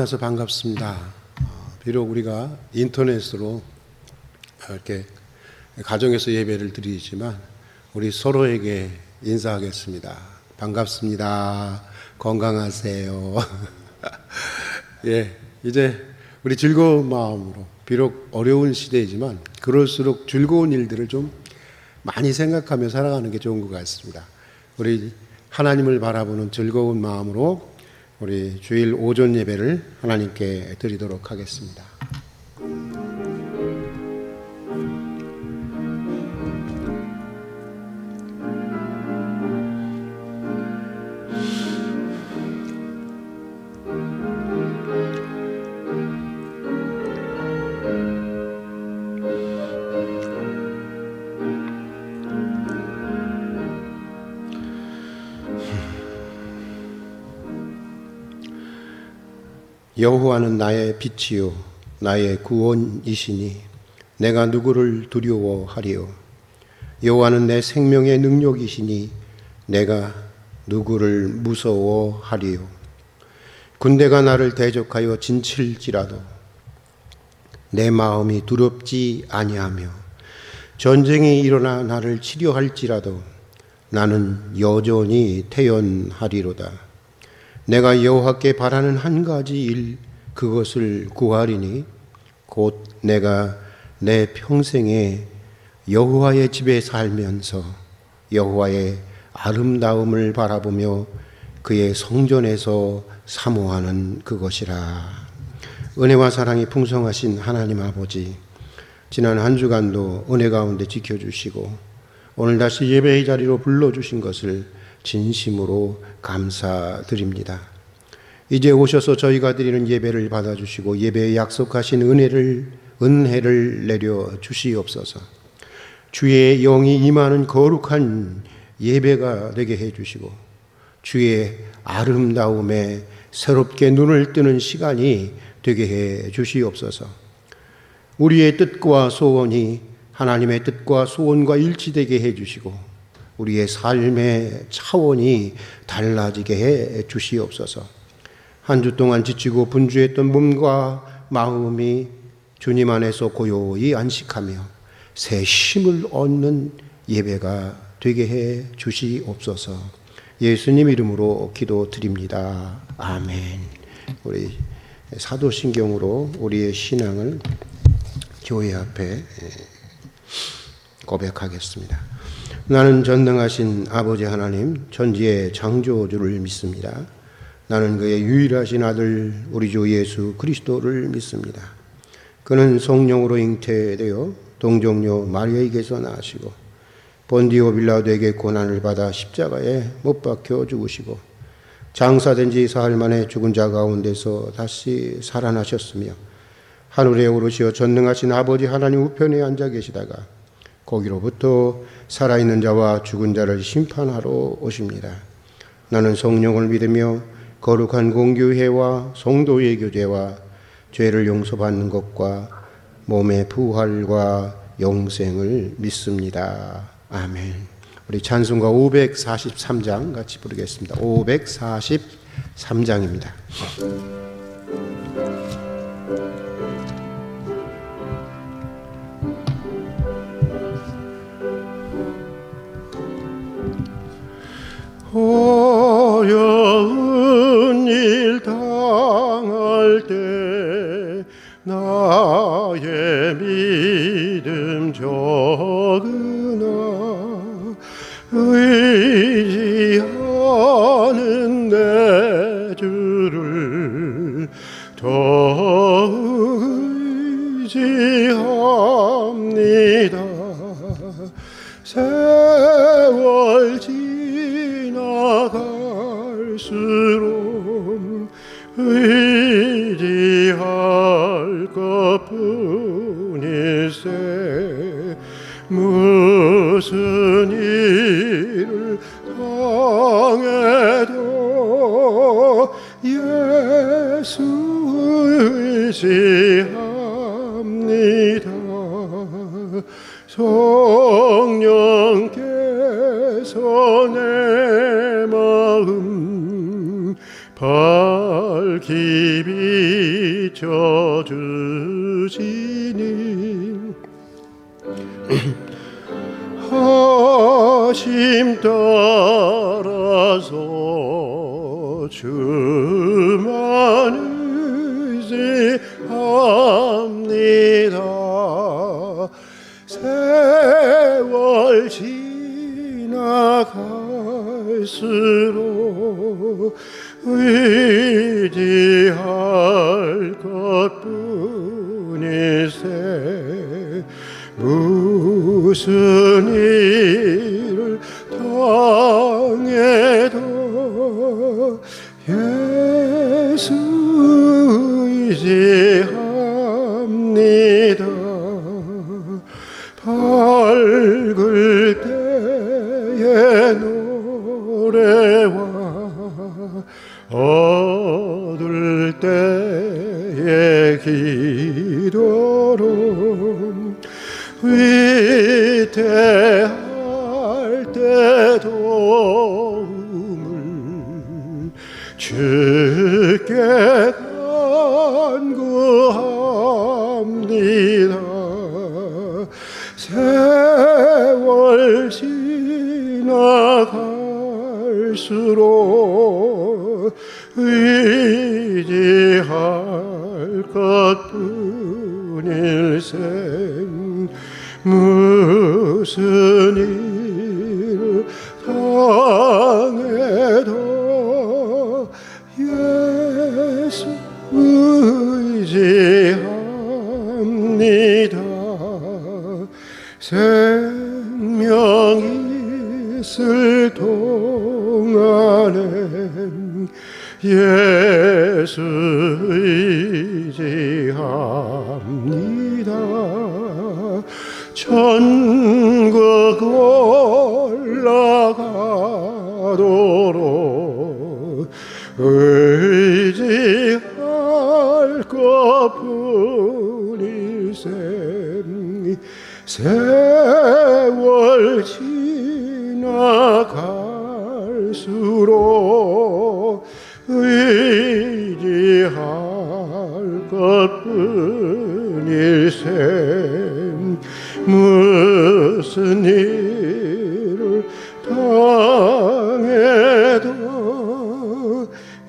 만나서 반갑습니다. 비록 우리가 인터넷으로 이렇게 가정에서 예배를 드리지만 우리 서로에게 인사하겠습니다. 반갑습니다. 건강하세요. 예, 이제 우리 즐거운 마음으로 비록 어려운 시대이지만 그럴수록 즐거운 일들을 좀 많이 생각하며 살아가는 게 좋은 것 같습니다. 우리 하나님을 바라보는 즐거운 마음으로 우리 주일 오전 예배를 하나님께 드리도록 하겠습니다. 여호와는 나의 빛이요 나의 구원이시니 내가 누구를 두려워하리요. 여호와는 내 생명의 능력이시니 내가 누구를 무서워하리요. 군대가 나를 대적하여 진칠지라도 내 마음이 두렵지 아니하며 전쟁이 일어나 나를 치려할지라도 나는 여전히 태연하리로다. 내가 여호와께 바라는 한 가지 일 그것을 구하리니 곧 내가 내 평생에 여호와의 집에 살면서 여호와의 아름다움을 바라보며 그의 성전에서 사모하는 그것이라. 은혜와 사랑이 풍성하신 하나님 아버지, 지난 한 주간도 은혜 가운데 지켜주시고 오늘 다시 예배의 자리로 불러주신 것을 진심으로 감사드립니다. 이제 오셔서 저희가 드리는 예배를 받아주시고 예배에 약속하신 은혜를 내려 주시옵소서. 주의 영이 임하는 거룩한 예배가 되게 해주시고 주의 아름다움에 새롭게 눈을 뜨는 시간이 되게 해 주시옵소서. 우리의 뜻과 소원이 하나님의 뜻과 소원과 일치되게 해주시고 우리의 삶의 차원이 달라지게 해 주시옵소서. 한 주 동안 지치고 분주했던 몸과 마음이 주님 안에서 고요히 안식하며 새 힘을 얻는 예배가 되게 해 주시옵소서. 예수님 이름으로 기도드립니다. 아멘. 우리 사도신경으로 우리의 신앙을 교회 앞에 고백하겠습니다. 나는 전능하신 아버지 하나님 천지의 창조주를 믿습니다. 나는 그의 유일하신 아들 우리 주 예수 그리스도를 믿습니다. 그는 성령으로 잉태되어 동정녀 마리아에게서 나시고 본디오 빌라도에게 고난을 받아 십자가에 못 박혀 죽으시고 장사된 지 사흘 만에 죽은 자 가운데서 다시 살아나셨으며 하늘에 오르시어 전능하신 아버지 하나님 우편에 앉아 계시다가 거기로부터 살아있는 자와 죽은 자를 심판하러 오십니다. 나는 성령을 믿으며 거룩한 공교회와 성도의 교제와 죄를 용서받는 것과 몸의 부활과 영생을 믿습니다. 아멘. 우리 찬송가 543장 같이 부르겠습니다. 543장입니다. 어려운 일 당할 때 나의 믿음 적으나 의지하는 내 주를 더욱 의지합니다. 세월 지나갈수록 의지할 것뿐일세. 무슨 일을 당해도 예수 의지합니다. 성령께서 내 마음 밝히시네. 깊이 져주시니 하심 따라서 주만 의지합니다. 세월 지나갈수록 의지할 것뿐일세 무슨 일을 당해도 예수 의지합니다. 밝을 때의 노래와 어두울 때의 기도로 위태할 때 도움을 주께 간구합니다. 세월 지나갈수록 의지할 것뿐일세 무슨 일을 당해도 예수 의지합니다. 생명 있을 동안엔 예수 의지합니다. 천국 올라가도록 의지할 것뿐일세 세월 지나갈수록 의지할 것뿐일세 무슨 일을 당해도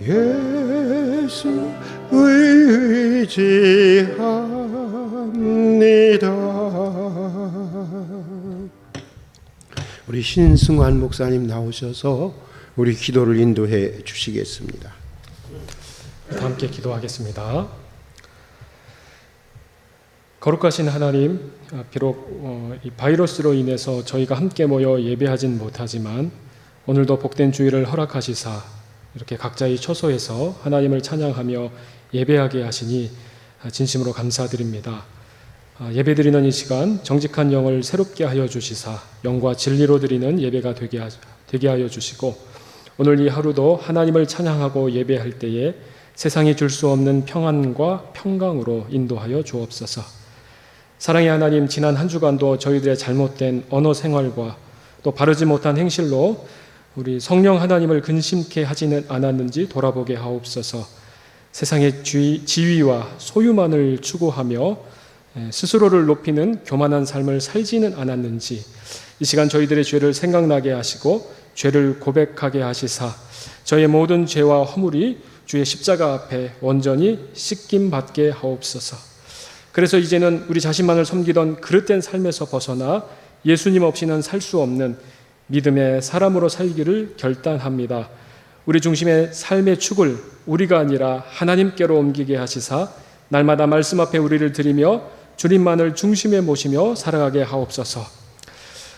예수 의지합니다. 우리 신승환 목사님 나오셔서 우리 기도를 인도해 주시겠습니다. 함께 기도하겠습니다. 거룩하신 하나님, 비록 이 바이러스로 인해서 저희가 함께 모여 예배하진 못하지만 오늘도 복된 주일을 허락하시사 이렇게 각자의 처소에서 하나님을 찬양하며 예배하게 하시니 진심으로 감사드립니다. 예배드리는 이 시간 정직한 영을 새롭게 하여 주시사 영과 진리로 드리는 예배가 되게 하여 주시고 오늘 이 하루도 하나님을 찬양하고 예배할 때에 세상이 줄 수 없는 평안과 평강으로 인도하여 주옵소서. 사랑의 하나님, 지난 한 주간도 저희들의 잘못된 언어 생활과 또 바르지 못한 행실로 우리 성령 하나님을 근심케 하지는 않았는지 돌아보게 하옵소서. 세상의 지위와 소유만을 추구하며 스스로를 높이는 교만한 삶을 살지는 않았는지 이 시간 저희들의 죄를 생각나게 하시고 죄를 고백하게 하시사 저희의 모든 죄와 허물이 주의 십자가 앞에 온전히 씻김받게 하옵소서. 그래서 이제는 우리 자신만을 섬기던 그릇된 삶에서 벗어나 예수님 없이는 살 수 없는 믿음의 사람으로 살기를 결단합니다. 우리 중심의 삶의 축을 우리가 아니라 하나님께로 옮기게 하시사 날마다 말씀 앞에 우리를 드리며 주님만을 중심에 모시며 살아가게 하옵소서.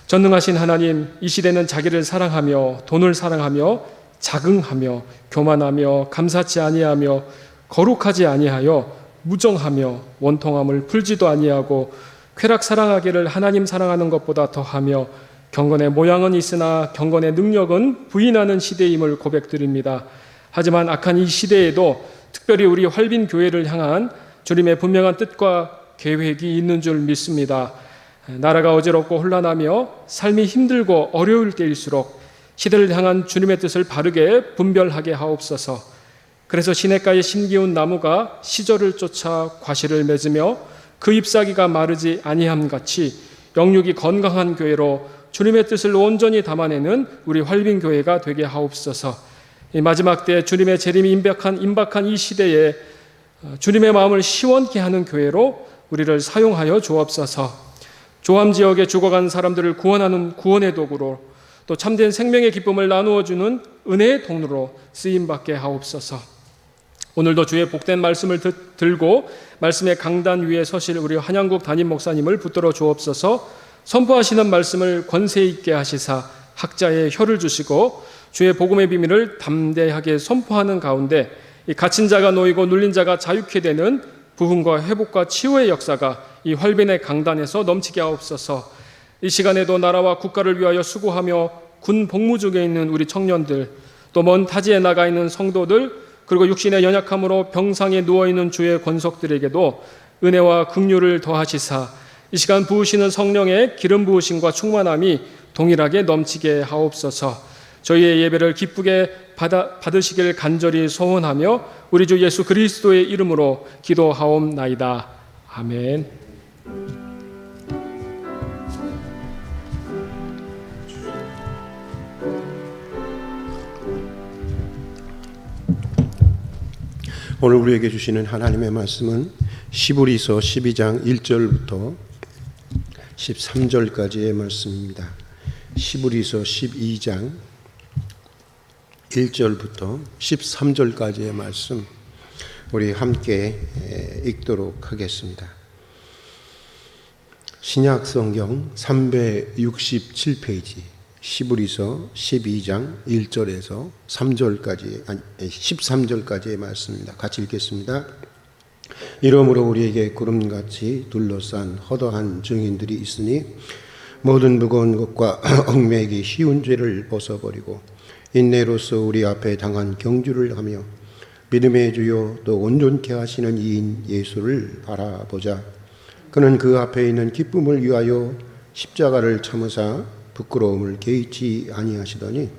전능하신 하나님, 이 시대는 자기를 사랑하며 돈을 사랑하며 자긍하며 교만하며 감사치 아니하며 거룩하지 아니하여 무정하며 원통함을 풀지도 아니하고 쾌락 사랑하기를 하나님 사랑하는 것보다 더하며 경건의 모양은 있으나 경건의 능력은 부인하는 시대임을 고백드립니다. 하지만 악한 이 시대에도 특별히 우리 활빈 교회를 향한 주님의 분명한 뜻과 계획이 있는 줄 믿습니다. 나라가 어지럽고 혼란하며 삶이 힘들고 어려울 때일수록 시대를 향한 주님의 뜻을 바르게 분별하게 하옵소서. 그래서 시냇가에 심기운 나무가 시절을 쫓아 과실을 맺으며 그 잎사귀가 마르지 아니함 같이 영육이 건강한 교회로 주님의 뜻을 온전히 담아내는 우리 활빈교회가 되게 하옵소서. 이 마지막 때 주님의 재림이 임박한 이 시대에 주님의 마음을 시원케 하는 교회로 우리를 사용하여 주옵소서. 조함 지역에 죽어간 사람들을 구원하는 구원의 도구로, 또 참된 생명의 기쁨을 나누어주는 은혜의 통로로 쓰임받게 하옵소서. 오늘도 주의 복된 말씀을 들고 말씀의 강단 위에 서실 우리 한양국 담임 목사님을 붙들어 주옵소서. 선포하시는 말씀을 권세 있게 하시사 학자의 혀를 주시고 주의 복음의 비밀을 담대하게 선포하는 가운데 이 갇힌 자가 놓이고 눌린 자가 자유케 되는 부흥과 회복과 치유의 역사가 이 활빈의 강단에서 넘치게 하옵소서. 이 시간에도 나라와 국가를 위하여 수고하며 군 복무 중에 있는 우리 청년들, 또 먼 타지에 나가 있는 성도들, 그리고 육신의 연약함으로 병상에 누워있는 주의 권속들에게도 은혜와 긍휼을 더하시사 이 시간 부으시는 성령의 기름 부으심과 충만함이 동일하게 넘치게 하옵소서. 저희의 예배를 기쁘게 받으시길 간절히 소원하며 우리 주 예수 그리스도의 이름으로 기도하옵나이다. 아멘. 오늘 우리에게 주시는 하나님의 말씀은 시브리서 12장 1절부터 13절까지의 말씀입니다. 시브리서 12장 1절부터 13절까지의 말씀 우리 함께 읽도록 하겠습니다. 신약 성경 367페이지 시브리서 12장 1절에서 13절까지의 말씀입니다. 같이 읽겠습니다. 이러므로 우리에게 구름같이 둘러싼 허다한 증인들이 있으니 모든 무거운 것과 얽매이기 쉬운 죄를 벗어버리고 인내로서 우리 앞에 당한 경주를 하며 믿음의 주요 또 온전케 하시는 이인 예수를 바라보자. 그는 그 앞에 있는 기쁨을 위하여 십자가를 참으사 부끄러움을 개의치 아니하시더니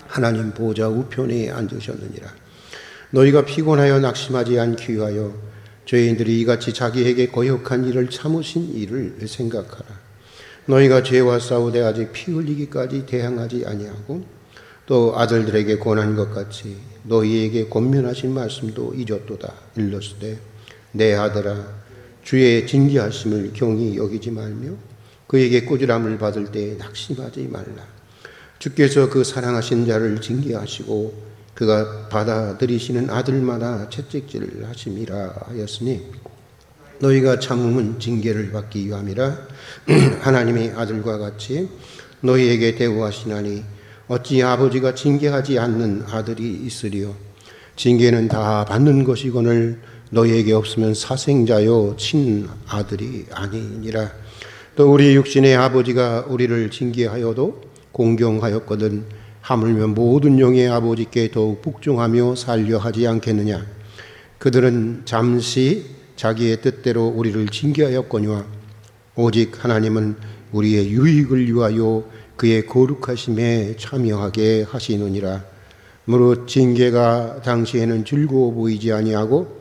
하나님 보좌 우편에 앉으셨느니라. 너희가 피곤하여 낙심하지 않기 위하여 죄인들이 이같이 자기에게 거역한 일을 참으신 일을 생각하라. 너희가 죄와 싸우되 아직 피 흘리기까지 대항하지 아니하고 또 아들들에게 권한 것 같이 너희에게 권면하신 말씀도 잊었도다. 일렀으되 내 아들아 주의 징계하심을 경히 여기지 말며 그에게 꾸지람을 받을 때 낙심하지 말라. 주께서 그 사랑하신 자를 징계하시고 그가 받아들이시는 아들마다 채찍질을 하심이라 하였으니 너희가 참음은 징계를 받기 위함이라. 하나님의 아들과 같이 너희에게 대우하시나니 어찌 아버지가 징계하지 않는 아들이 있으리요. 징계는 다 받는 것이거늘 너희에게 없으면 사생자요 친아들이 아니니라. 또 우리 육신의 아버지가 우리를 징계하여도 공경하였거든 하물며 모든 영의 아버지께 더욱 복종하며 살려 하지 않겠느냐. 그들은 잠시 자기의 뜻대로 우리를 징계하였거니와 오직 하나님은 우리의 유익을 위하여 그의 거룩하심에 참여하게 하시느니라. 무릇 징계가 당시에는 즐거워 보이지 아니하고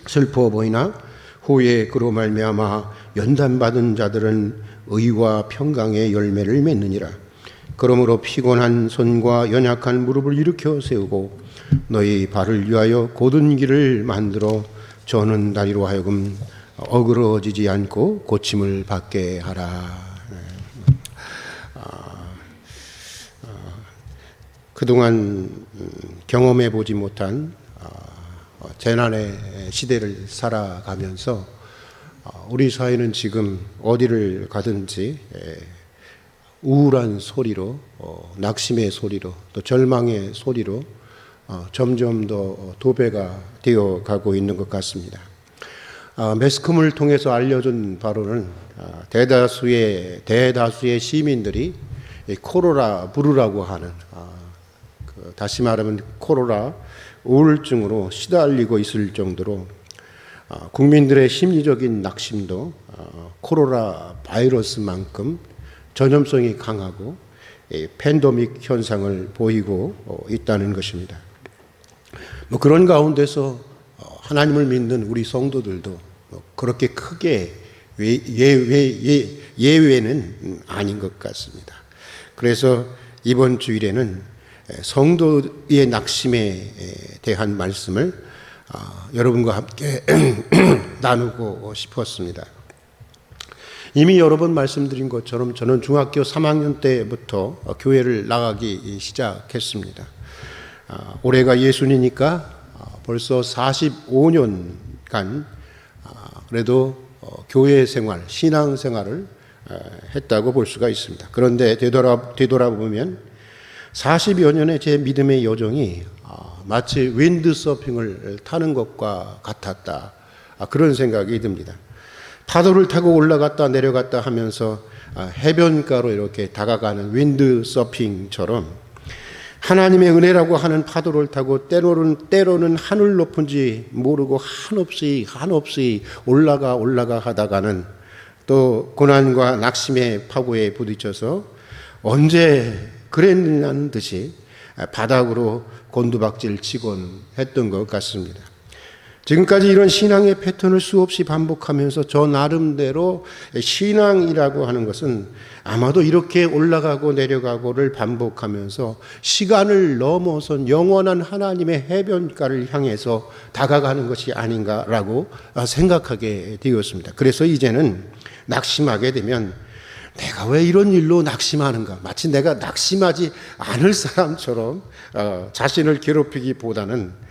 슬퍼 보이나 후에 그로 말미암아 연단받은 자들은 의와 평강의 열매를 맺느니라. 그러므로 피곤한 손과 연약한 무릎을 일으켜 세우고 너희 발을 위하여 곧은 길을 만들어 저는 다리로 하여금 어그러지지 않고 고침을 받게 하라. 그동안 경험해 보지 못한 재난의 시대를 살아가면서 우리 사회는 지금 어디를 가든지 우울한 소리로, 낙심의 소리로, 또 절망의 소리로 점점 더 도배가 되어 가고 있는 것 같습니다. 매스컴을 통해서 알려준 바로는 대다수의 시민들이 코로나 브루라고 하는 다시 말하면 코로나 우울증으로 시달리고 있을 정도로 국민들의 심리적인 낙심도 코로나 바이러스만큼 전염성이 강하고 팬데믹 현상을 보이고 있다는 것입니다. 그런 가운데서 하나님을 믿는 우리 성도들도 그렇게 크게 예외는 아닌 것 같습니다. 그래서 이번 주일에는 성도의 낙심에 대한 말씀을 여러분과 함께 나누고 싶었습니다. 이미 여러 번 말씀드린 것처럼 저는 중학교 3학년 때부터 교회를 나가기 시작했습니다. 올해가 예순이니까 벌써 45년간 그래도 교회 생활, 신앙 생활을 했다고 볼 수가 있습니다. 그런데 되돌아보면 40여 년의 제 믿음의 여정이 마치 윈드서핑을 타는 것과 같았다. 그런 생각이 듭니다. 파도를 타고 올라갔다 내려갔다 하면서 해변가로 이렇게 다가가는 윈드서핑처럼 하나님의 은혜라고 하는 파도를 타고 때로는 하늘 높은지 모르고 한없이 올라가 하다가는 또 고난과 낙심의 파고에 부딪혀서 언제 그랬냐는 듯이 바닥으로 곤두박질 치곤 했던 것 같습니다. 지금까지 이런 신앙의 패턴을 수없이 반복하면서 저 나름대로 신앙이라고 하는 것은 아마도 이렇게 올라가고 내려가고를 반복하면서 시간을 넘어선 영원한 하나님의 해변가를 향해서 다가가는 것이 아닌가라고 생각하게 되었습니다. 그래서 이제는 낙심하게 되면 내가 왜 이런 일로 낙심하는가? 마치 내가 낙심하지 않을 사람처럼 자신을 괴롭히기보다는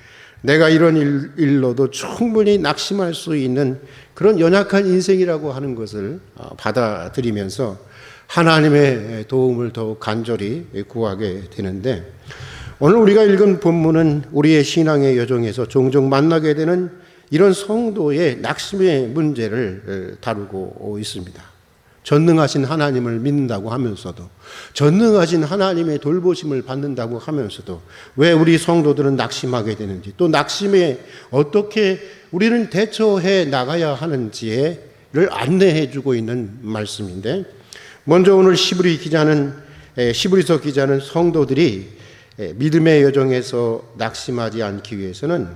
내가 이런 일로도 충분히 낙심할 수 있는 그런 연약한 인생이라고 하는 것을 받아들이면서 하나님의 도움을 더욱 간절히 구하게 되는데, 오늘 우리가 읽은 본문은 우리의 신앙의 여정에서 종종 만나게 되는 이런 성도의 낙심의 문제를 다루고 있습니다. 전능하신 하나님을 믿는다고 하면서도, 전능하신 하나님의 돌보심을 받는다고 하면서도 왜 우리 성도들은 낙심하게 되는지, 또 낙심에 어떻게 우리는 대처해 나가야 하는지를 안내해 주고 있는 말씀인데, 먼저 오늘 시브리서 기자는 성도들이 믿음의 여정에서 낙심하지 않기 위해서는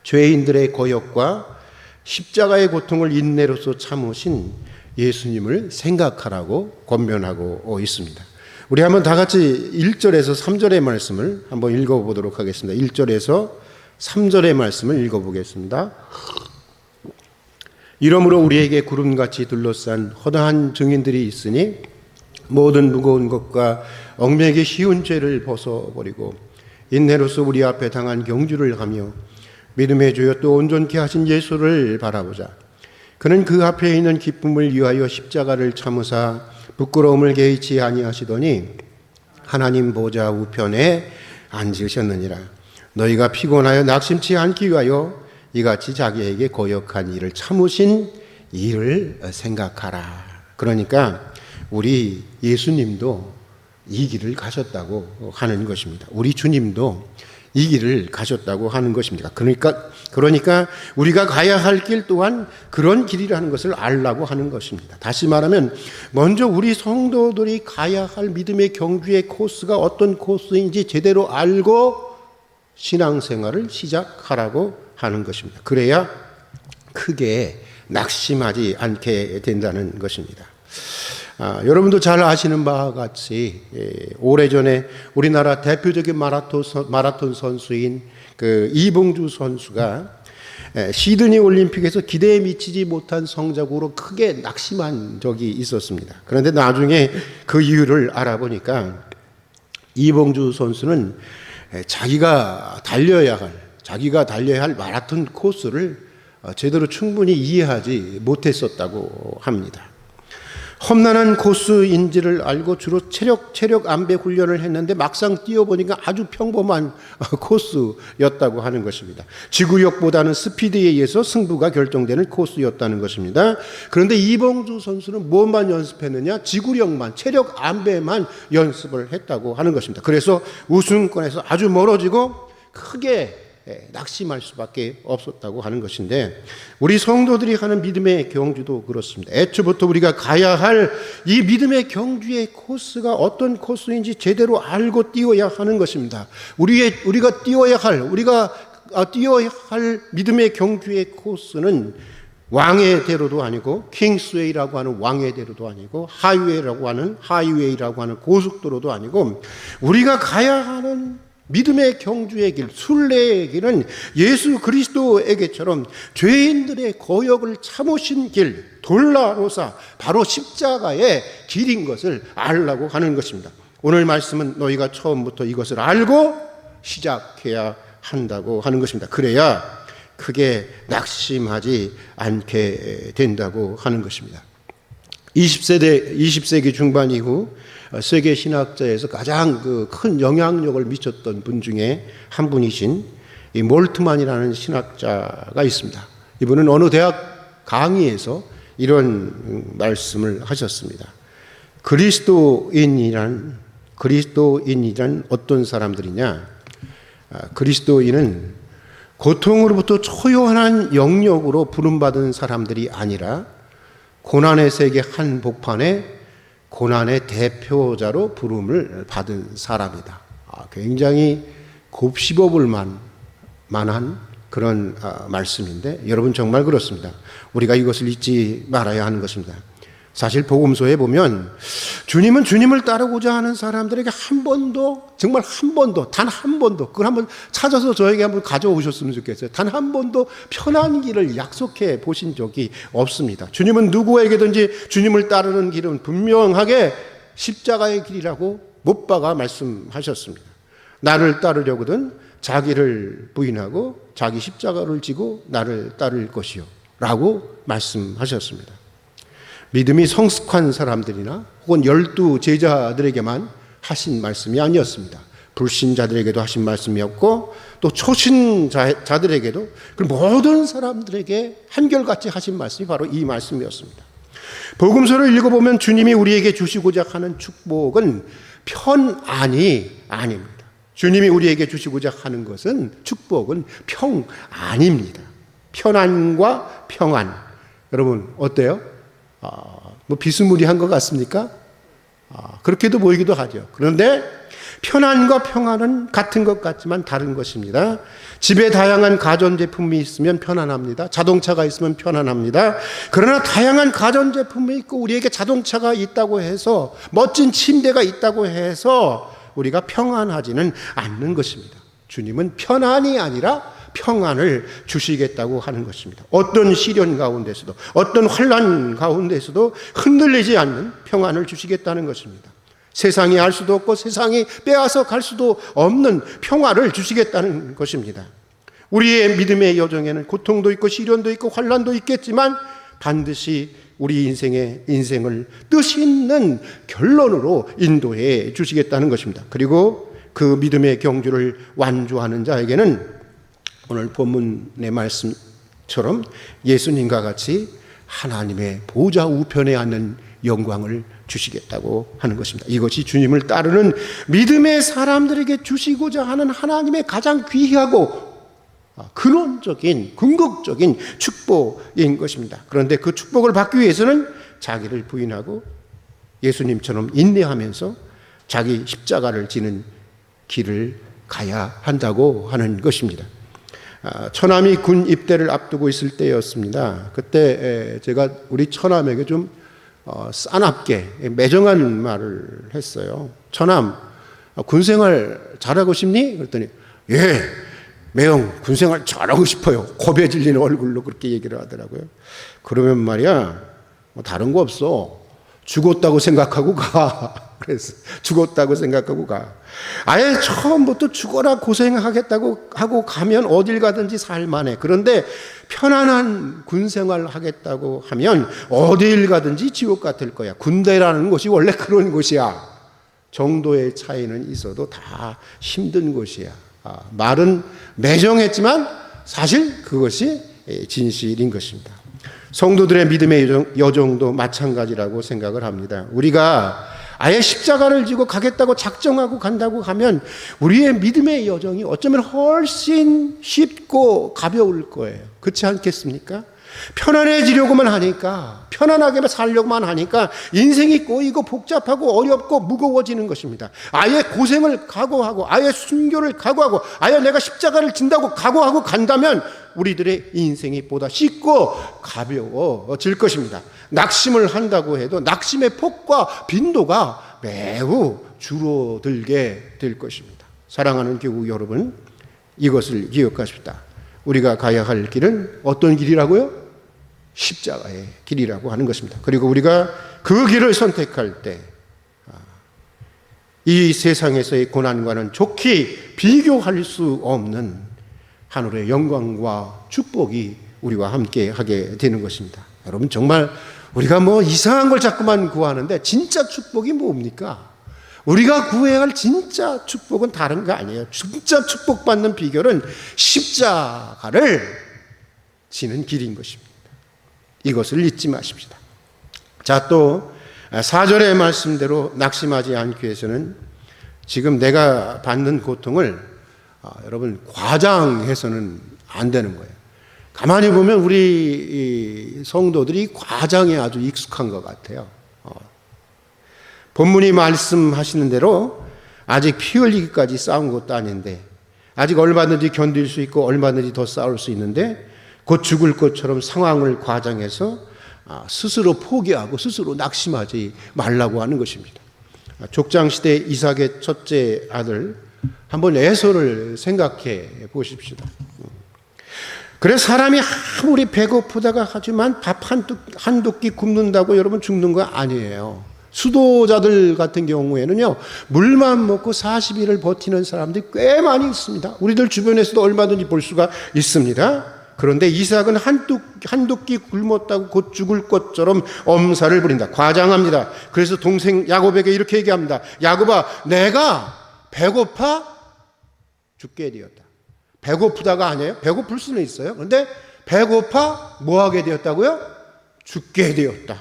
죄인들의 고역과 십자가의 고통을 인내로서 참으신 예수님을 생각하라고 권면하고 있습니다. 우리 한번 다 같이 1절에서 3절의 말씀을 한번 읽어보도록 하겠습니다. 1절에서 3절의 말씀을 읽어보겠습니다. 이러므로 우리에게 구름같이 둘러싼 허다한 증인들이 있으니 모든 무거운 것과 얽매기 쉬운 죄를 벗어버리고 인내로서 우리 앞에 당한 경주를 하며 믿음의 주여 또 온전케 하신 예수를 바라보자. 그는 그 앞에 있는 기쁨을 위하여 십자가를 참으사 부끄러움을 개의치 아니하시더니 하나님 보좌 우편에 앉으셨느니라. 너희가 피곤하여 낙심치 않기 위하여 이같이 자기에게 고역한 일을 참으신 일을 생각하라. 그러니까 우리 예수님도 이 길을 가셨다고 하는 것입니다. 우리 주님도 이 길을 가셨다고 하는 것입니다. 그러니까 우리가 가야 할 길 또한 그런 길이라는 것을 알라고 하는 것입니다. 다시 말하면 먼저 우리 성도들이 가야 할 믿음의 경주의 코스가 어떤 코스인지 제대로 알고 신앙생활을 시작하라고 하는 것입니다. 그래야 크게 낙심하지 않게 된다는 것입니다. 여러분도 잘 아시는 바와 같이 오래전에 우리나라 대표적인 마라톤 선수인 그 이봉주 선수가 시드니 올림픽에서 기대에 미치지 못한 성적으로 크게 낙심한 적이 있었습니다. 그런데 나중에 그 이유를 알아보니까 이봉주 선수는 자기가 달려야 할 마라톤 코스를 제대로 충분히 이해하지 못했었다고 합니다. 험난한 코스인지를 알고 주로 체력 안배 훈련을 했는데 막상 뛰어보니까 아주 평범한 코스였다고 하는 것입니다. 지구력보다는 스피드에 의해서 승부가 결정되는 코스였다는 것입니다. 그런데 이봉주 선수는 무엇만 연습했느냐? 지구력만, 체력 안배만 연습을 했다고 하는 것입니다. 그래서 우승권에서 아주 멀어지고 크게 낙심할 수밖에 없었다고 하는 것인데, 우리 성도들이 하는 믿음의 경주도 그렇습니다. 애초부터 우리가 가야 할 이 믿음의 경주의 코스가 어떤 코스인지 제대로 알고 뛰어야 하는 것입니다. 우리가 뛰어야 할 믿음의 경주의 코스는 왕의 대로도 아니고, 킹스웨이라고 하는 왕의 대로도 아니고, 하이웨이라고 하는 고속도로도 아니고, 우리가 가야 하는 믿음의 경주의 길, 순례의 길은 예수 그리스도에게처럼 죄인들의 거역을 참으신 길, 돌라로사, 바로 십자가의 길인 것을 알라고 하는 것입니다. 오늘 말씀은 너희가 처음부터 이것을 알고 시작해야 한다고 하는 것입니다. 그래야 크게 낙심하지 않게 된다고 하는 것입니다. 20세기 중반 이후 세계 신학자에서 가장 큰 영향력을 미쳤던 분 중에 한 분이신 이 몰트만이라는 신학자가 있습니다. 이분은 어느 대학 강의에서 이런 말씀을 하셨습니다. 그리스도인이란 어떤 사람들이냐? 그리스도인은 고통으로부터 초요한 영역으로 부름받은 사람들이 아니라 고난의 세계 한복판에 고난의 대표자로 부름을 받은 사람이다. 굉장히 곱씹어볼 만한 그런 말씀인데, 여러분 정말 그렇습니다. 우리가 이것을 잊지 말아야 하는 것입니다. 사실 복음서에 보면 주님은 주님을 따르고자 하는 사람들에게 정말 한 번도 그걸 한번 찾아서 저에게 한번 가져오셨으면 좋겠어요. 단 한 번도 편한 길을 약속해 보신 적이 없습니다. 주님은 누구에게든지 주님을 따르는 길은 분명하게 십자가의 길이라고 못 박아 말씀하셨습니다. 나를 따르려거든 자기를 부인하고 자기 십자가를 지고 나를 따를 것이요 라고 말씀하셨습니다. 믿음이 성숙한 사람들이나 혹은 12 제자들에게만 하신 말씀이 아니었습니다. 불신자들에게도 하신 말씀이었고, 또 초신자들에게도, 그리고 모든 사람들에게 한결같이 하신 말씀이 바로 이 말씀이었습니다. 복음서를 읽어보면 주님이 우리에게 주시고자 하는 축복은 편안이 아닙니다. 주님이 우리에게 주시고자 하는 것은, 축복은 평안입니다. 편안과 평안. 여러분 어때요? 비스무리한 것 같습니까? 그렇게도 보이기도 하죠. 그런데 편안과 평안은 같은 것 같지만 다른 것입니다. 집에 다양한 가전제품이 있으면 편안합니다. 자동차가 있으면 편안합니다. 그러나 다양한 가전제품이 있고 우리에게 자동차가 있다고 해서, 멋진 침대가 있다고 해서 우리가 평안하지는 않는 것입니다. 주님은 편안이 아니라 평안을 주시겠다고 하는 것입니다. 어떤 시련 가운데서도, 어떤 환난 가운데서도 흔들리지 않는 평안을 주시겠다는 것입니다. 세상이 알 수도 없고 세상이 빼앗아 갈 수도 없는 평화를 주시겠다는 것입니다. 우리의 믿음의 여정에는 고통도 있고 시련도 있고 환난도 있겠지만 반드시 우리 인생을 뜻 있는 결론으로 인도해 주시겠다는 것입니다. 그리고 그 믿음의 경주를 완주하는 자에게는 오늘 본문의 말씀처럼 예수님과 같이 하나님의 보좌 우편에 앉는 영광을 주시겠다고 하는 것입니다. 이것이 주님을 따르는 믿음의 사람들에게 주시고자 하는 하나님의 가장 귀하고 근원적인, 궁극적인 축복인 것입니다. 그런데 그 축복을 받기 위해서는 자기를 부인하고 예수님처럼 인내하면서 자기 십자가를 지는 길을 가야 한다고 하는 것입니다. 처남이 군 입대를 앞두고 있을 때였습니다. 그때 제가 우리 처남에게 좀 싸납게 매정한 말을 했어요. 처남, 군생활 잘하고 싶니? 그랬더니 예, 매형 군생활 잘하고 싶어요. 겁에 질린 얼굴로 그렇게 얘기를 하더라고요. 그러면 말이야, 다른 거 없어. 죽었다고 생각하고 가. 그래서 죽었다고 생각하고 가. 아예 처음부터 죽어라 고생하겠다고 하고 가면 어딜 가든지 살만해. 그런데 편안한 군생활 하겠다고 하면 어딜 가든지 지옥 같을 거야. 군대라는 곳이 원래 그런 곳이야. 정도의 차이는 있어도 다 힘든 곳이야. 말은 매정했지만 사실 그것이 진실인 것입니다. 성도들의 믿음의 여정도 마찬가지라고 생각을 합니다. 우리가 아예 십자가를 지고 가겠다고 작정하고 간다고 하면 우리의 믿음의 여정이 어쩌면 훨씬 쉽고 가벼울 거예요. 그렇지 않겠습니까? 편안해지려고만 하니까, 편안하게 살려고만 하니까 인생이 꼬이고 복잡하고 어렵고 무거워지는 것입니다. 아예 고생을 각오하고, 아예 순교를 각오하고, 아예 내가 십자가를 진다고 각오하고 간다면 우리들의 인생이 보다 쉽고 가벼워질 것입니다. 낙심을 한다고 해도 낙심의 폭과 빈도가 매우 줄어들게 될 것입니다. 사랑하는 교우 여러분, 이것을 기억하십시다. 우리가 가야 할 길은 어떤 길이라고요? 십자가의 길이라고 하는 것입니다. 그리고 우리가 그 길을 선택할 때 이 세상에서의 고난과는 좋게 비교할 수 없는 하늘의 영광과 축복이 우리와 함께 하게 되는 것입니다. 여러분, 정말 우리가 이상한 걸 자꾸만 구하는데 진짜 축복이 뭡니까? 우리가 구해야 할 진짜 축복은 다른 거 아니에요. 진짜 축복받는 비결은 십자가를 지는 길인 것입니다. 이것을 잊지 마십시다. 자, 또 4절의 말씀대로 낙심하지 않기 위해서는 지금 내가 받는 고통을 여러분 과장해서는 안 되는 거예요. 가만히 보면 우리 성도들이 과장에 아주 익숙한 것 같아요. 본문이 말씀하시는 대로 아직 피 흘리기까지 싸운 것도 아닌데, 아직 얼마든지 견딜 수 있고 얼마든지 더 싸울 수 있는데 곧 죽을 것처럼 상황을 과장해서 스스로 포기하고 스스로 낙심하지 말라고 하는 것입니다. 족장시대 이삭의 첫째 아들, 한번 에서를 생각해 보십시오. 그래, 사람이 아무리 배고프다가 하지만 밥 한두 끼 굶는다고 여러분 죽는 거 아니에요. 수도자들 같은 경우에는요, 물만 먹고 40일을 버티는 사람들이 꽤 많이 있습니다. 우리들 주변에서도 얼마든지 볼 수가 있습니다. 그런데 이삭은 한두 끼 굶었다고 곧 죽을 것처럼 엄살을 부린다. 과장합니다. 그래서 동생 야곱에게 이렇게 얘기합니다. 야곱아, 내가 배고파 죽게 되었다. 배고프다가 아니에요. 배고플 수는 있어요. 그런데 배고파 뭐 하게 되었다고요? 죽게 되었다.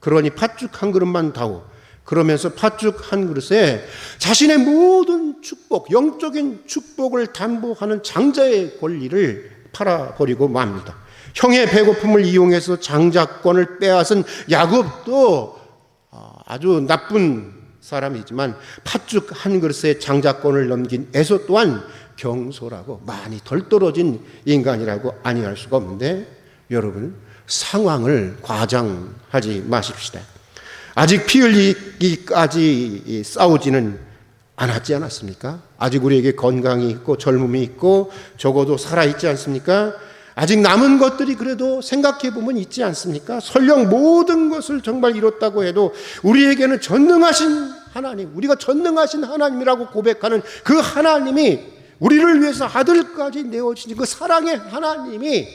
그러니 팥죽 한 그릇만 다오. 그러면서 팥죽 한 그릇에 자신의 모든 축복, 영적인 축복을 담보하는 장자의 권리를 팔아버리고 맙니다. 형의 배고픔을 이용해서 장자권을 빼앗은 야곱도 아주 나쁜 사람이지만 팥죽 한 그릇에 장자권을 넘긴 에서 또한 경솔하고 많이 덜 떨어진 인간이라고 아니할 수가 없는데, 여러분, 상황을 과장하지 마십시다. 아직 피 흘리기까지 싸우지는 않았지 않았습니까? 아직 우리에게 건강이 있고 젊음이 있고 적어도 살아있지 않습니까? 아직 남은 것들이 그래도 생각해보면 있지 않습니까? 설령 모든 것을 정말 이뤘다고 해도 우리에게는 전능하신 하나님, 우리가 전능하신 하나님이라고 고백하는 그 하나님이, 우리를 위해서 아들까지 내어주신 그 사랑의 하나님이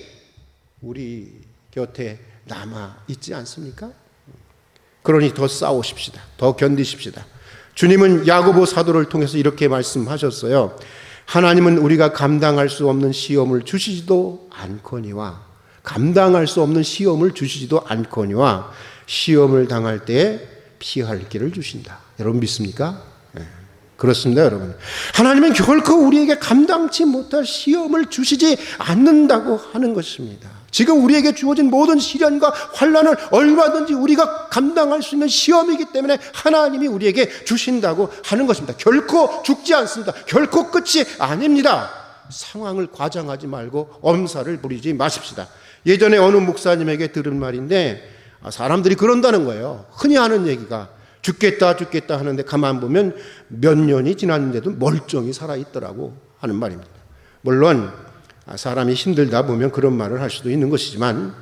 우리 곁에 남아있지 않습니까? 그러니 더 싸우십시다. 더 견디십시다. 주님은 야고보 사도를 통해서 이렇게 말씀하셨어요. 하나님은 우리가 감당할 수 없는 시험을 주시지도 않거니와, 감당할 수 없는 시험을 주시지도 않거니와 시험을 당할 때에 피할 길을 주신다. 여러분 믿습니까? 네. 그렇습니다, 여러분. 하나님은 결코 우리에게 감당치 못할 시험을 주시지 않는다고 하는 것입니다. 지금 우리에게 주어진 모든 시련과 환난을 얼마든지 우리가 감당할 수 있는 시험이기 때문에 하나님이 우리에게 주신다고 하는 것입니다. 결코 죽지 않습니다. 결코 끝이 아닙니다. 상황을 과장하지 말고 엄살을 부리지 마십시다. 예전에 어느 목사님에게 들은 말인데, 사람들이 그런다는 거예요. 흔히 하는 얘기가 죽겠다 하는데 가만 보면 몇 년이 지났는데도 멀쩡히 살아있더라고 하는 말입니다. 물론 사람이 힘들다 보면 그런 말을 할 수도 있는 것이지만,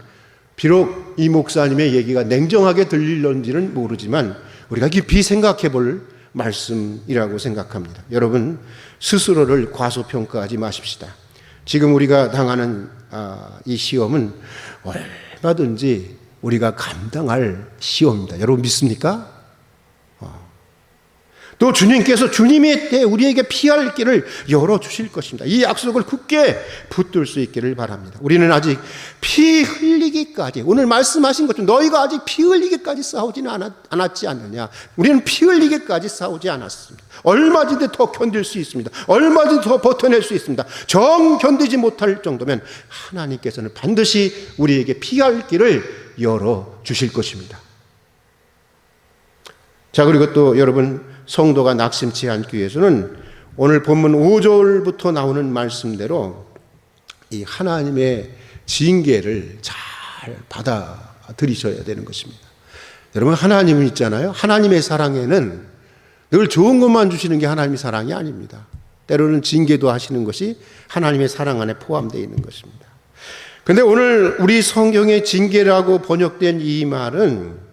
비록 이 목사님의 얘기가 냉정하게 들릴런지는 모르지만 우리가 깊이 생각해 볼 말씀이라고 생각합니다. 여러분, 스스로를 과소평가하지 마십시다. 지금 우리가 당하는 이 시험은 얼마든지 우리가 감당할 시험입니다. 여러분 믿습니까? 또 주님께서 주님의 때 우리에게 피할 길을 열어주실 것입니다. 이 약속을 굳게 붙들 수 있기를 바랍니다. 우리는 아직 피 흘리기까지, 오늘 말씀하신 것처럼 너희가 아직 피 흘리기까지 싸우지는 않았지 않느냐. 우리는 피 흘리기까지 싸우지 않았습니다. 얼마든지 더 견딜 수 있습니다. 얼마든지 더 버텨낼 수 있습니다. 정 견디지 못할 정도면 하나님께서는 반드시 우리에게 피할 길을 열어주실 것입니다. 자, 그리고 또 여러분, 성도가 낙심치 않기 위해서는 오늘 본문 5절부터 나오는 말씀대로 이 하나님의 징계를 잘 받아들이셔야 되는 것입니다. 여러분, 하나님은 있잖아요. 하나님의 사랑에는 늘 좋은 것만 주시는 게 하나님의 사랑이 아닙니다. 때로는 징계도 하시는 것이 하나님의 사랑 안에 포함되어 있는 것입니다. 그런데 오늘 우리 성경의 징계라고 번역된 이 말은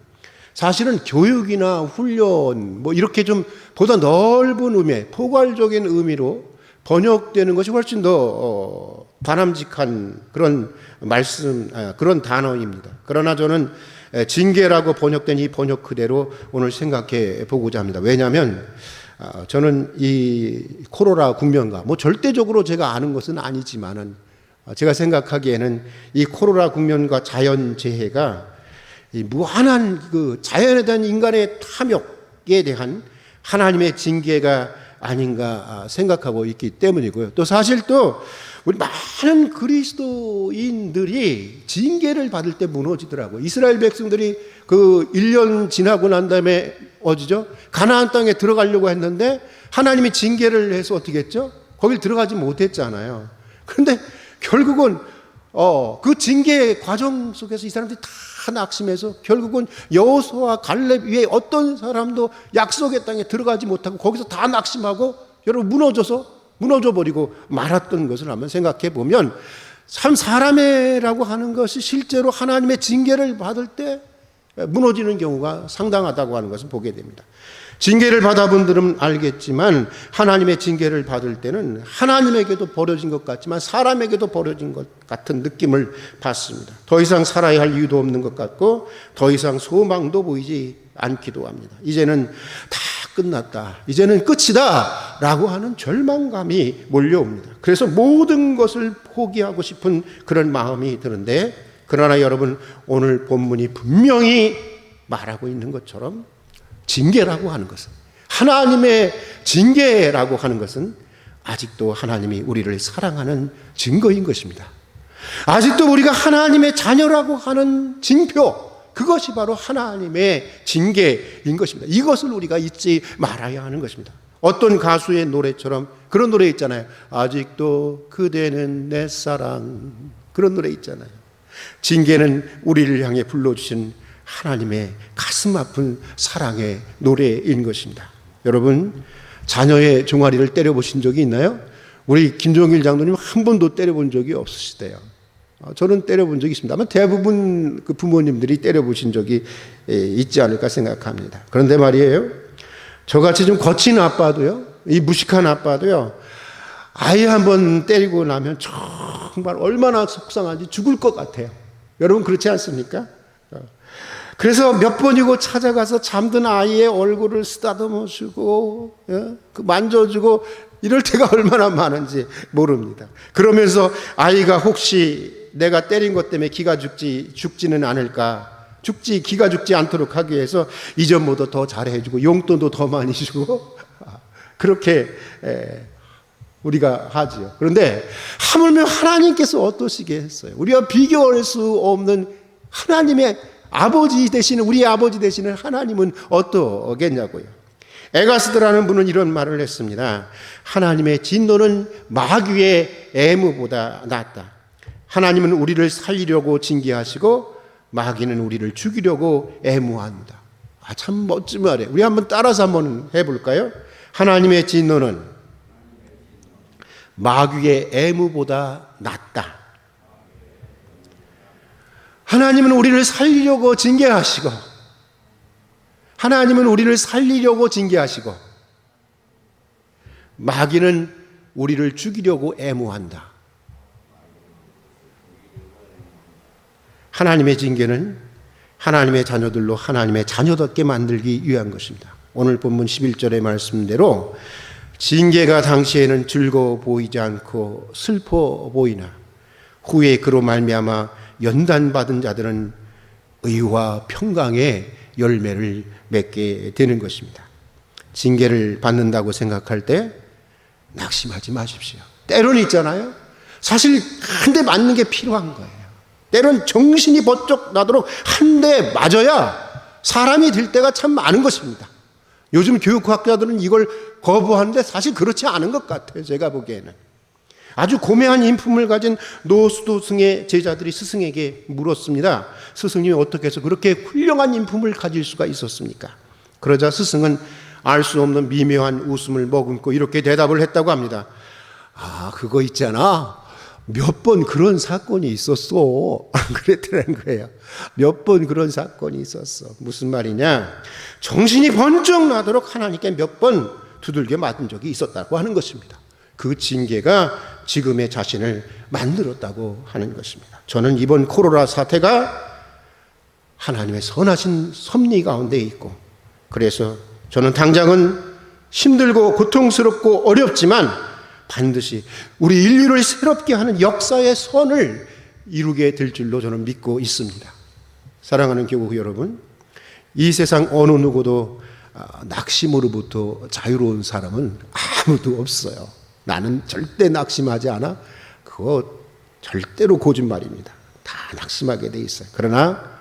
사실은 교육이나 훈련 뭐 이렇게 좀 보다 넓은 의미, 포괄적인 의미로 번역되는 것이 훨씬 더 바람직한 그런 말씀, 그런 단어입니다. 그러나 저는 징계라고 번역된 이 번역 그대로 오늘 생각해 보고자 합니다. 왜냐하면 저는 이 코로나 국면과 뭐 절대적으로 제가 아는 것은 아니지만은 제가 생각하기에는 이 코로나 국면과 자연재해가 이 무한한 그 자연에 대한 인간의 탐욕에 대한 하나님의 징계가 아닌가 생각하고 있기 때문이고요. 또 사실 또 우리 많은 그리스도인들이 징계를 받을 때 무너지더라고요. 이스라엘 백성들이 그 1년 지나고 난 다음에 어디죠? 가나안 땅에 들어가려고 했는데 하나님이 징계를 해서 어떻게 했죠? 거길 들어가지 못했잖아요. 그런데 결국은 그 징계 과정 속에서 이 사람들이 다 낙심해서 결국은 여호수아와 갈렙 위에 어떤 사람도 약속의 땅에 들어가지 못하고 거기서 다 낙심하고 여러분 무너져 버리고 말았던 것을 한번 생각해 보면 참 사람이라고 하는 것이 실제로 하나님의 징계를 받을 때 무너지는 경우가 상당하다고 하는 것을 보게 됩니다. 징계를 받아본 분들은 알겠지만 하나님의 징계를 받을 때는 하나님에게도 버려진 것 같지만 사람에게도 버려진 것 같은 느낌을 받습니다. 더 이상 살아야 할 이유도 없는 것 같고 더 이상 소망도 보이지 않기도 합니다. 이제는 다 끝났다, 이제는 끝이다 라고 하는 절망감이 몰려옵니다. 그래서 모든 것을 포기하고 싶은 그런 마음이 드는데, 그러나 여러분, 오늘 본문이 분명히 말하고 있는 것처럼 징계라고 하는 것은, 하나님의 징계라고 하는 것은 아직도 하나님이 우리를 사랑하는 증거인 것입니다. 아직도 우리가 하나님의 자녀라고 하는 징표, 그것이 바로 하나님의 징계인 것입니다. 이것을 우리가 잊지 말아야 하는 것입니다. 어떤 가수의 노래처럼 그런 노래 있잖아요. 아직도 그대는 내 사랑, 그런 노래 있잖아요. 징계는 우리를 향해 불러주신 하나님의 가슴 아픈 사랑의 노래인 것입니다. 여러분, 자녀의 종아리를 때려보신 적이 있나요? 우리 김종일 장로님 한 번도 때려본 적이 없으시대요. 저는 때려본 적이 있습니다. 아마 대부분 그 부모님들이 때려보신 적이 있지 않을까 생각합니다. 그런데 말이에요, 저같이 좀 거친 아빠도요, 이 무식한 아빠도요, 아이 한번 때리고 나면 정말 얼마나 속상한지 죽을 것 같아요. 여러분 그렇지 않습니까? 그래서 몇 번이고 찾아가서 잠든 아이의 얼굴을 쓰다듬어 주고 만져주고 이럴 때가 얼마나 많은지 모릅니다. 그러면서 아이가 혹시 내가 때린 것 때문에 기가 죽지는 않을까, 기가 죽지 않도록 하기 위해서 이전보다 더 잘해주고 용돈도 더 많이 주고 그렇게 우리가 하지요. 그런데 하물며 하나님께서 어떠시겠어요? 우리가 비교할 수 없는 하나님의 아버지 되시는, 우리 아버지 되시는 하나님은 어떠겠냐고요. 에가스드라는 분은 이런 말을 했습니다. 하나님의 진노는 마귀의 애무보다 낫다. 하나님은 우리를 살리려고 징계하시고 마귀는 우리를 죽이려고 애무한다. 참 멋진 말이에요. 우리 한번 따라서 한번 해볼까요? 하나님의 진노는 마귀의 애무보다 낫다. 하나님은 우리를 살리려고 징계하시고, 하나님은 우리를 살리려고 징계하시고, 마귀는 우리를 죽이려고 애무한다. 하나님의 징계는 하나님의 자녀들로 하나님의 자녀답게 만들기 위한 것입니다. 오늘 본문 11절의 말씀대로 징계가 당시에는 즐거워 보이지 않고 슬퍼 보이나 후에 그로 말미암아 연단받은 자들은 의와 평강의 열매를 맺게 되는 것입니다. 징계를 받는다고 생각할 때 낙심하지 마십시오. 때로는 있잖아요. 사실 한 대 맞는 게 필요한 거예요. 때로는 정신이 번쩍 나도록 한 대 맞아야 사람이 될 때가 참 많은 것입니다. 요즘 교육학자들은 이걸 거부하는데 사실 그렇지 않은 것 같아요. 제가 보기에는. 아주 고매한 인품을 가진 노수도승의 제자들이 스승에게 물었습니다. 스승님이 어떻게 해서 그렇게 훌륭한 인품을 가질 수가 있었습니까? 그러자 스승은 알 수 없는 미묘한 웃음을 머금고 이렇게 대답을 했다고 합니다. 그거 있잖아. 몇 번 그런 사건이 있었어. 그랬더라는 거예요. 몇 번 그런 사건이 있었어. 무슨 말이냐? 정신이 번쩍 나도록 하나님께 몇 번 두들겨 맞은 적이 있었다고 하는 것입니다. 그 징계가 지금의 자신을 만들었다고 하는 것입니다. 저는 이번 코로나 사태가 하나님의 선하신 섭리 가운데 있고, 그래서 저는 당장은 힘들고 고통스럽고 어렵지만 반드시 우리 인류를 새롭게 하는 역사의 선을 이루게 될 줄로 저는 믿고 있습니다. 사랑하는 교우 여러분, 이 세상 어느 누구도 낙심으로부터 자유로운 사람은 아무도 없어요. 나는 절대 낙심하지 않아. 그거 절대로 거짓말입니다. 다 낙심하게 돼 있어요. 그러나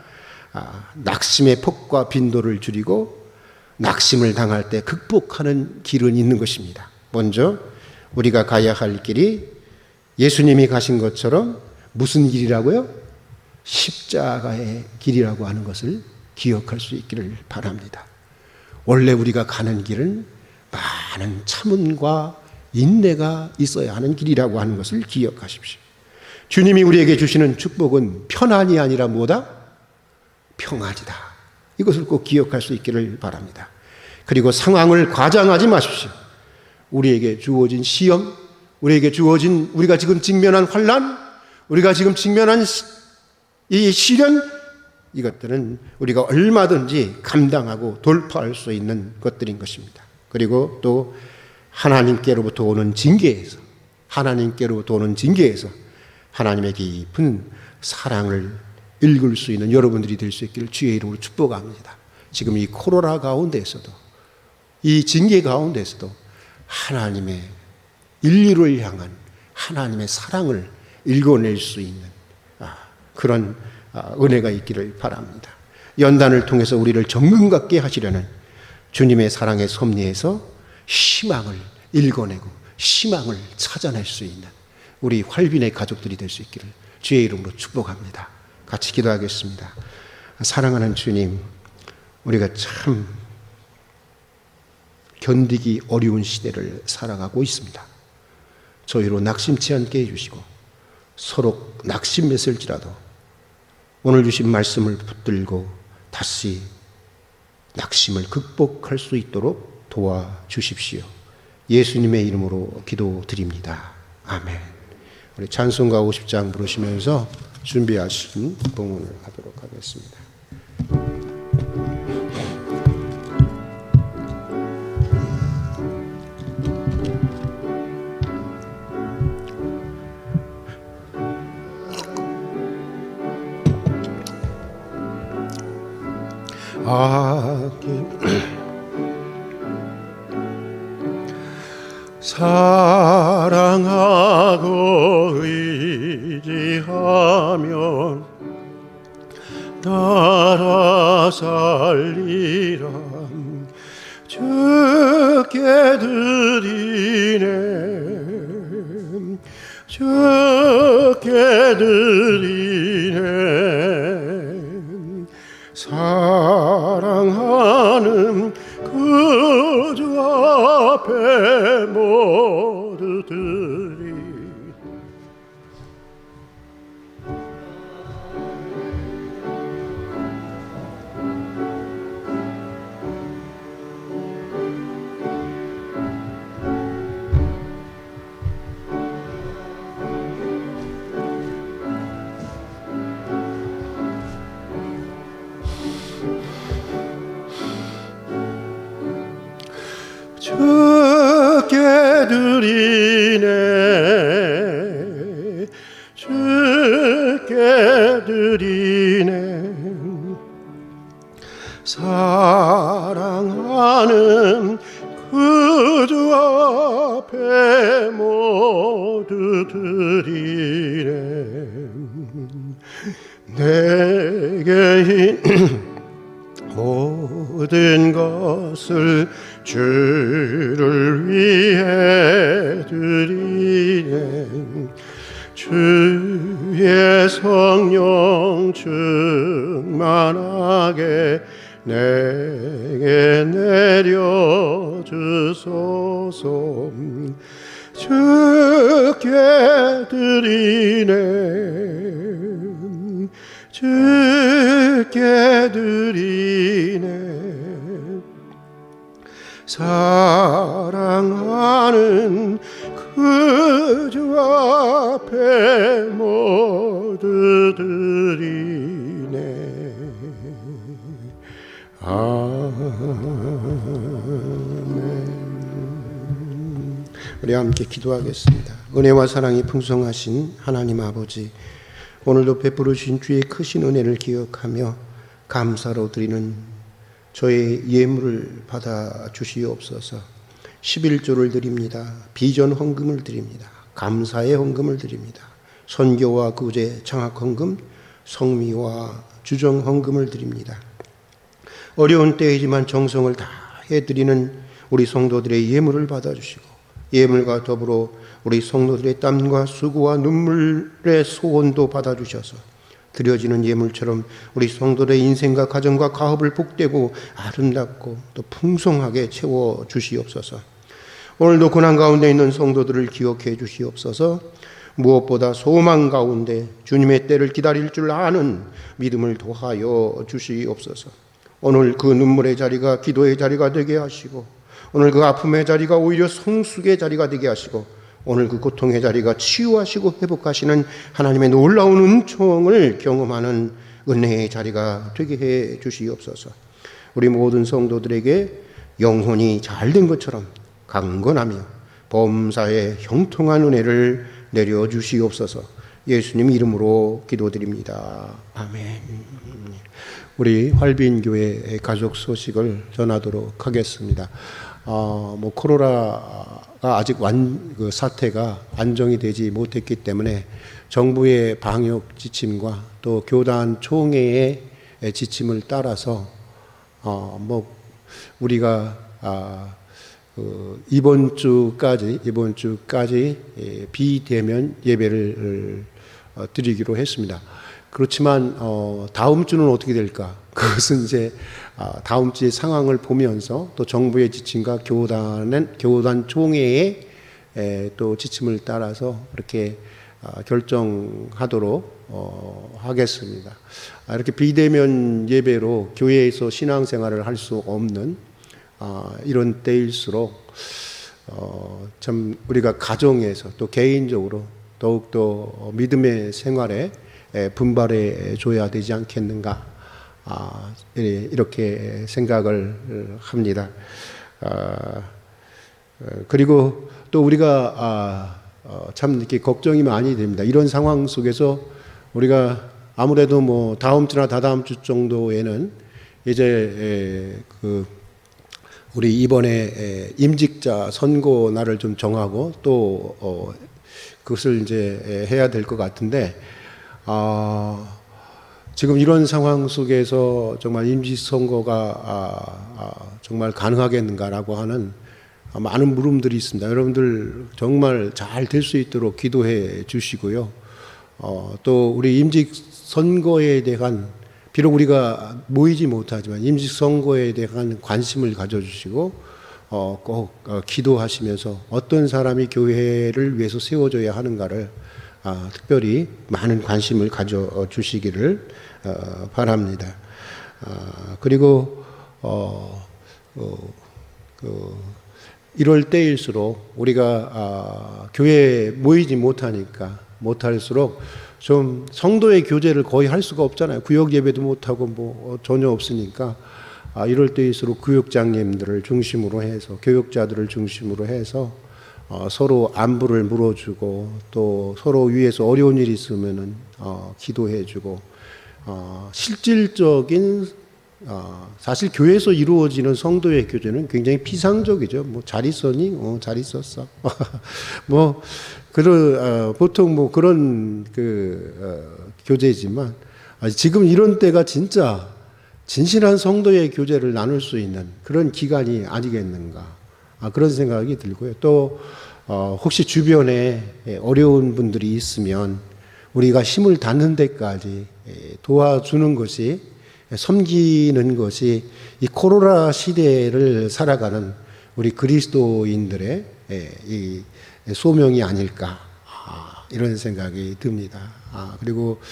낙심의 폭과 빈도를 줄이고 낙심을 당할 때 극복하는 길은 있는 것입니다. 먼저 우리가 가야 할 길이 예수님이 가신 것처럼 무슨 길이라고요? 십자가의 길이라고 하는 것을 기억할 수 있기를 바랍니다. 원래 우리가 가는 길은 많은 참음과 인내가 있어야 하는 길이라고 하는 것을 기억하십시오. 주님이 우리에게 주시는 축복은 편안이 아니라 뭐다? 평안이다. 이것을 꼭 기억할 수 있기를 바랍니다. 그리고 상황을 과장하지 마십시오. 우리에게 주어진 시험, 우리에게 주어진 우리가 지금 직면한 환난, 우리가 지금 직면한 이 시련, 이것들은 우리가 얼마든지 감당하고 돌파할 수 있는 것들인 것입니다. 그리고 또 하나님께로부터 오는 징계에서 하나님의 깊은 사랑을 읽을 수 있는 여러분들이 될 수 있기를 주의 이름으로 축복합니다. 지금 이 코로나 가운데에서도, 이 징계 가운데에서도 하나님의 인류를 향한 하나님의 사랑을 읽어낼 수 있는 그런 은혜가 있기를 바랍니다. 연단을 통해서 우리를 정금 갖게 하시려는 주님의 사랑의 섭리에서 희망을 읽어내고 희망을 찾아낼 수 있는 우리 활빈의 가족들이 될 수 있기를 주의 이름으로 축복합니다. 같이 기도하겠습니다. 사랑하는 주님, 우리가 참 견디기 어려운 시대를 살아가고 있습니다. 저희로 낙심치 않게 해주시고 서로 낙심했을지라도 오늘 주신 말씀을 붙들고 다시 낙심을 극복할 수 있도록 도와주십시오. 예수님의 이름으로 기도드립니다. 아멘. 우리 찬송가 50장 부르시면서 준비하신 봉헌을 하도록 하겠습니다. 사랑하고 의지하면 따라 살리라. 주께 드리네, 주께 드리네. 사랑하는 그 주 앞에 모두들이 주께 드리네 주께 드리네 사랑하는 그 주 앞에 모두 드리네 내게 모든 것을 주를 위해 드리네 주의 성령 충만하게 내게 내려주소서 주께 드리네 주께 드리네 사랑하는 그 주 앞에 모두 드리네 아멘. 우리 함께 기도하겠습니다. 은혜와 사랑이 풍성하신 하나님 아버지, 오늘도 베풀으신 주의 크신 은혜를 기억하며 감사로 드리는 저의 예물을 받아 주시옵소서. 11조를 드립니다. 비전 헌금을 드립니다. 감사의 헌금을 드립니다. 선교와 구제 장학 헌금, 성미와 주정 헌금을 드립니다. 어려운 때이지만 정성을 다해 드리는 우리 성도들의 예물을 받아주시고 예물과 더불어 우리 성도들의 땀과 수고와 눈물의 소원도 받아주셔서 드려지는 예물처럼 우리 성도들의 인생과 가정과 가업을 복되고 아름답고 또 풍성하게 채워주시옵소서. 오늘도 고난 가운데 있는 성도들을 기억해 주시옵소서. 무엇보다 소망 가운데 주님의 때를 기다릴 줄 아는 믿음을 도하여 주시옵소서. 오늘 그 눈물의 자리가 기도의 자리가 되게 하시고 오늘 그 아픔의 자리가 오히려 성숙의 자리가 되게 하시고 오늘 그 고통의 자리가 치유하시고 회복하시는 하나님의 놀라운 은총을 경험하는 은혜의 자리가 되게 해 주시옵소서. 우리 모든 성도들에게 영혼이 잘된 것처럼 강건하며 범사에 형통한 은혜를 내려주시옵소서. 예수님 이름으로 기도드립니다. 아멘. 우리 활빈교회 가족 소식을 전하도록 하겠습니다. 코로나가 아직 그 사태가 안정이 되지 못했기 때문에 정부의 방역 지침과 또 교단 총회의 지침을 따라서 우리가 이번 주까지 비대면 예배를 드리기로 했습니다. 그렇지만 다음 주는 어떻게 될까? 그것은 이제 다음 주의 상황을 보면서 또 정부의 지침과 교단 총회의 또 지침을 따라서 이렇게 결정하도록 하겠습니다. 이렇게 비대면 예배로 교회에서 신앙생활을 할 수 없는 이런 때일수록 참 우리가 가정에서 또 개인적으로 더욱더 믿음의 생활에 분발해 줘야 되지 않겠는가, 이렇게 생각을 합니다. 그리고 또 우리가 참 이렇게 걱정이 많이 됩니다. 이런 상황 속에서 우리가 아무래도 다음 주나 다다음 주 정도에는 이제 우리 이번에 임직자 선고 날을 좀 정하고 또 그것을 이제 해야 될 것 같은데, 지금 이런 상황 속에서 정말 임시선거가 정말 가능하겠는가라고 하는 많은 물음들이 있습니다. 여러분들 정말 잘 될 수 있도록 기도해 주시고요. 또 우리 임직선거에 대한, 비록 우리가 모이지 못하지만 임직선거에 대한 관심을 가져주시고 꼭 기도하시면서 어떤 사람이 교회를 위해서 세워줘야 하는가를 특별히 많은 관심을 가져주시기를 바랍니다. 그리고 이럴 때일수록 우리가 교회에 모이지 못할수록 좀 성도의 교제를 거의 할 수가 없잖아요. 구역 예배도 못하고 전혀 없으니까 이럴 때일수록 교육장님들을 중심으로 해서 교육자들을 중심으로 해서 서로 안부를 물어주고 또 서로 위에서 어려운 일이 있으면은 기도해주고 실질적인 사실 교회에서 이루어지는 성도의 교제는 굉장히 피상적이죠. 뭐 잘 있었니? 잘 있었어. 뭐 보통 뭐 그런 교제지만 지금 이런 때가 진짜 진실한 성도의 교제를 나눌 수 있는 그런 기간이 아니겠는가 그런 생각이 들고요. 또 혹시 주변에 어려운 분들이 있으면 우리가 힘을 닿는 데까지 도와주는 것이 섬기는 것이 이 코로나 시대를 살아가는 우리 그리스도인들의 이 소명이 아닐까 이런 생각이 듭니다. 그리고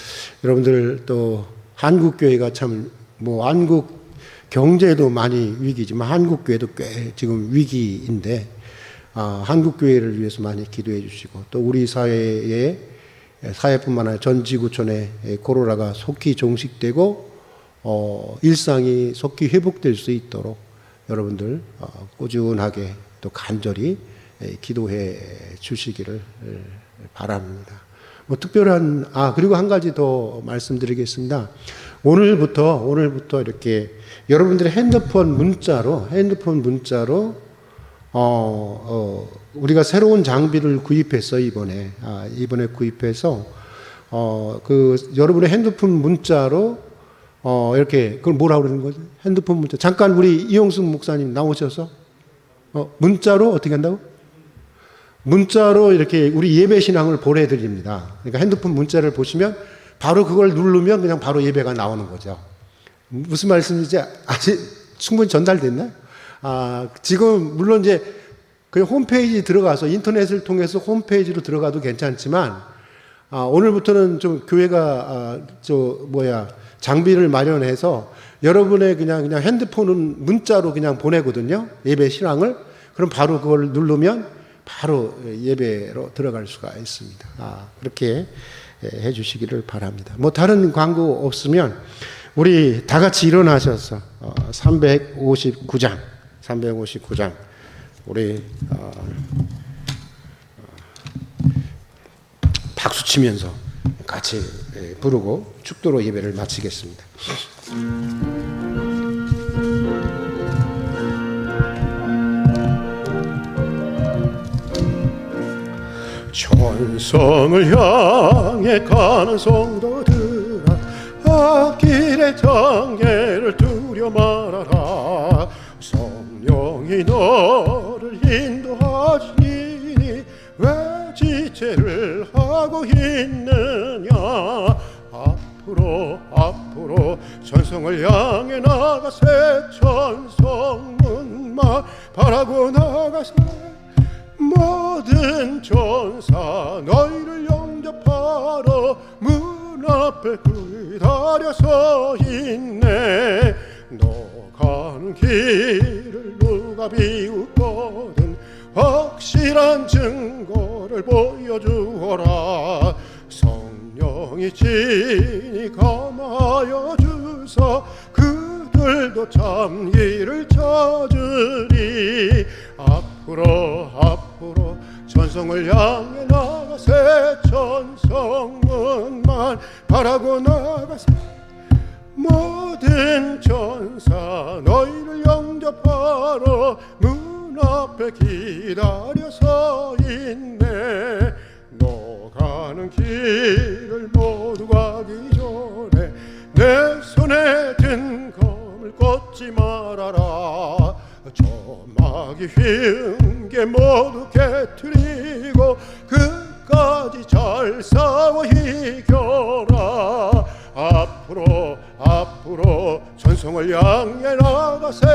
여러분들 또 한국 교회가 참 뭐 한국 경제도 많이 위기지만 한국 교회도 꽤 지금 위기인데 한국 교회를 위해서 많이 기도해 주시고 또 우리 사회뿐만 아니라 전 지구촌에 코로나가 속히 종식되고 일상이 속히 회복될 수 있도록 여러분들 꾸준하게 또 간절히 기도해 주시기를 바랍니다. 뭐 특별한 그리고 한 가지 더 말씀드리겠습니다. 오늘부터 이렇게 여러분들의 핸드폰 문자로 우리가 새로운 장비를 구입했어 이번에 구입해서 여러분의 핸드폰 문자로 이렇게 그걸 뭐라고 그러는 거죠? 핸드폰 문자. 잠깐 우리 이용숙 목사님 나오셔서 문자로 어떻게 한다고? 문자로 이렇게 우리 예배 신앙을 보내드립니다. 그러니까 핸드폰 문자를 보시면 바로 그걸 누르면 그냥 바로 예배가 나오는 거죠. 무슨 말씀인지 아직 충분히 전달됐나요? 지금 물론 이제 그 홈페이지 들어가서 인터넷을 통해서 홈페이지로 들어가도 괜찮지만 오늘부터는 좀 교회가 장비를 마련해서 여러분의 그냥 핸드폰은 문자로 그냥 보내거든요. 예배 신앙을. 그럼 바로 그걸 누르면 바로 예배로 들어갈 수가 있습니다. 그렇게 해 주시기를 바랍니다. 뭐 다른 광고 없으면 우리 다 같이 일어나셔서 359장 우리 박수 치면서 같이 부르고 축도로 예배를 마치겠습니다. 천성을 향해 가는 성도들아 앞길의 장애를 두려 말아라. 성령이 너를 인도하시니 왜 지체를 하고 있느냐. 앞으로 천성을 향해 나가세. 천성문만 바라고 나가세. 모든 천사 너희를 영접하러 문 앞에 기다려서 있네. 너 가는 길을 누가 비웃거든 확실한 증거를 보여주어라. 성령이 친히 감하여 주사 그들도 참 길을 찾으리. 앞으로 천성을 향해 나가세. 천성문만 바라고 나가세. 모든 천사 너희를 영접하러 문 앞에 기다려서 있네. 너 가는 길을 모두 가기 전에 내 손에 든 검을 꽂지 말아라. 조막이 휜 게 모두 깨트리고 끝까지 잘 싸워 이겨라. 앞으로 천성을 향해 나가세.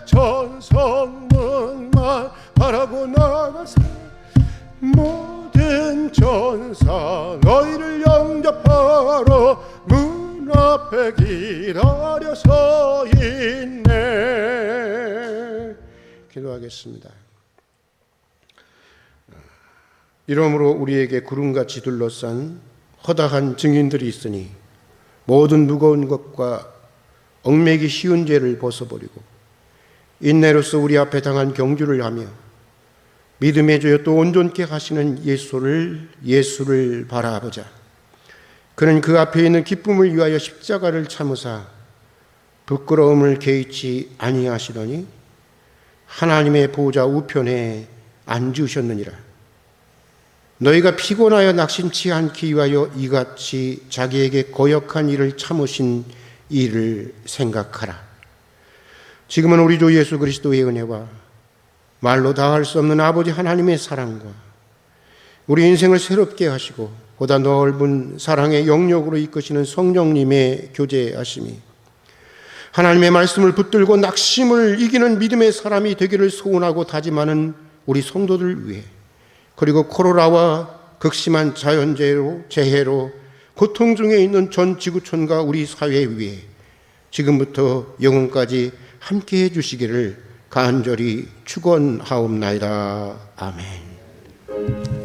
천성문만 바라고 나가세. 모든 천사 너희를 영접하러 문 앞에 기다려서 있네. 기도하겠습니다. 이러므로 우리에게 구름같이 둘러싼 허다한 증인들이 있으니 모든 무거운 것과 얽매기 쉬운 죄를 벗어버리고 인내로서 우리 앞에 당한 경주를 하며 믿음의 주여 또 온전케 하시는 예수를 바라보자. 그는 그 앞에 있는 기쁨을 위하여 십자가를 참으사 부끄러움을 개의치 아니하시더니 하나님의 보좌 우편에 앉으셨느니라. 너희가 피곤하여 낙심치 않기 위하여 이같이 자기에게 거역한 일을 참으신 이를 생각하라. 지금은 우리 주 예수 그리스도의 은혜와 말로 다할 수 없는 아버지 하나님의 사랑과 우리 인생을 새롭게 하시고 보다 넓은 사랑의 영역으로 이끄시는 성령님의 교제하심이 하나님의 말씀을 붙들고 낙심을 이기는 믿음의 사람이 되기를 소원하고 다짐하는 우리 성도들 위해, 그리고 코로나와 극심한 재해로 고통 중에 있는 전 지구촌과 우리 사회 위에 지금부터 영원까지 함께해 주시기를 간절히 축원하옵나이다. 아멘.